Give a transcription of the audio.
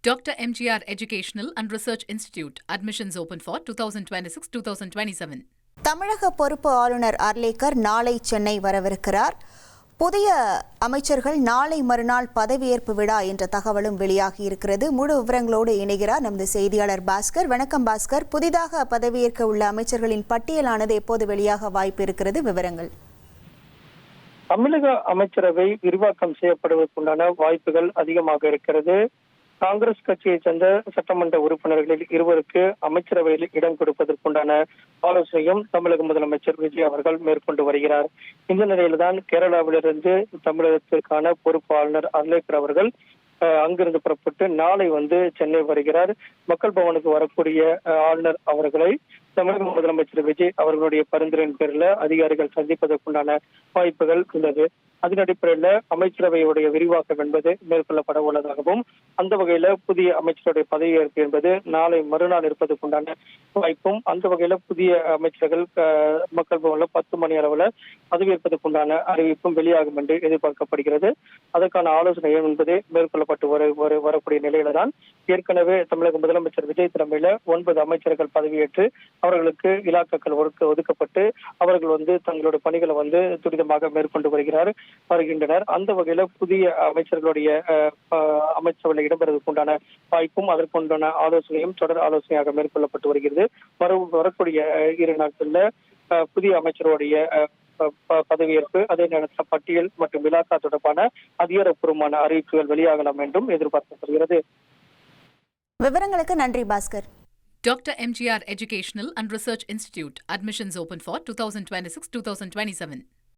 Dr. MGR Educational and Research Institute. Admissions open for 2026-2027. தமிழக பொறுப்பு ஆளுநர் அர்லேக்கர் நாளை சென்னை வரவிருக்கிறார். புதிய அமைச்சர்கள் நாளை மறுநாள் பதவியேற்பு விழா என்ற தகவலும் வெளியாகி இருக்கிறது. முழு விவரங்களோடு இணைகிறார் நமது செய்தியாளர் பாஸ்கர். வணக்கம் பாஸ்கர். புதிதாக பதவியேற்க உள்ள அமைச்சர்களின் பட்டியலானது எப்போது வெளியாக வாய்ப்பு இருக்கிறது? விவரங்கள். தமிழக அமைச்சரவை விரிவாக்கம் செய்யப்படுவதற்குண்டான வாய்ப்புகள் அதிகமாக இருக்கிறது. காங்கிரஸ் கட்சியைச் சேர்ந்த சட்டமன்ற உறுப்பினர்களில் இருவருக்கு அமைச்சரவையில் இடம் கொடுப்பதற்குண்டான ஆலோசனையும் தமிழக முதலமைச்சர் விஜய் அவர்கள் மேற்கொண்டு வருகிறார். இந்த நிலையில்தான் கேரளாவிலிருந்து தமிழகத்திற்கான பொறுப்பு ஆளுநர் அர்லேக்கர் அவர்கள் அங்கிருந்து புறப்பட்டு நாளை சென்னை வருகிறார். மக்கள் பவனுக்கு வரக்கூடிய ஆளுநர் அவர்களை தமிழக முதலமைச்சர் விஜய் அவர்களுடைய பரிந்துரையின் பேரில் அதிகாரிகள் சந்திப்பதற்குண்டான வாய்ப்புகள் உள்ளது. அதன் அடிப்படையில் அமைச்சரவையுடைய விரிவாக்கம் என்பது மேற்கொள்ளப்பட உள்ளதாகவும் அந்த வகையில புதிய அமைச்சருடைய பதவியேற்பு என்பது நாளை மறுநாள் இருப்பதற்குண்டான வாய்ப்பும், அந்த வகையில புதிய அமைச்சர்கள் மக்கள் பவன்ல 10 மணி அளவுல பதவியேற்பதற்குண்டான அறிவிப்பும் வெளியாகும் என்று எதிர்பார்க்கப்படுகிறது. அதற்கான ஆலோசனை என்பது மேற்கொள்ளப்பட்டு வரக்கூடிய நிலையில தான் ஏற்கனவே தமிழக முதலமைச்சர் விஜய் தலைமையில 9 அமைச்சர்கள் பதவியேற்று அவர்களுக்கு இலாக்காக்கள் ஒதுக்கப்பட்டு அவர்கள் தங்களுடைய பணிகளை துரிதமாக மேற்கொண்டு வருகின்றனர். அந்த வகையில புதிய அமைச்சர்களுடைய அமைச்சரவையில் இடம்பெறுவதற்கு உண்டான வாய்ப்பும் அதற்குண்டான ஆலோசனையும் தொடர் ஆலோசனையாக மேற்கொள்ளப்பட்டு வருகிறது. வரக்கூடிய 2 நாட்கள்ல புதிய அமைச்சருடைய பதவியேற்பு, அதே நேரத்தில் பட்டியல் மற்றும் இலாக்கா தொடர்பான அதிகாரப்பூர்வமான அறிவிப்புகள் வெளியாகலாம் என்றும் எதிர்பார்க்கப்படுகிறது. விவரங்களுக்கு நன்றி Bhaskar. Dr. MGR Educational and Research Institute. Admissions open for 2026-2027.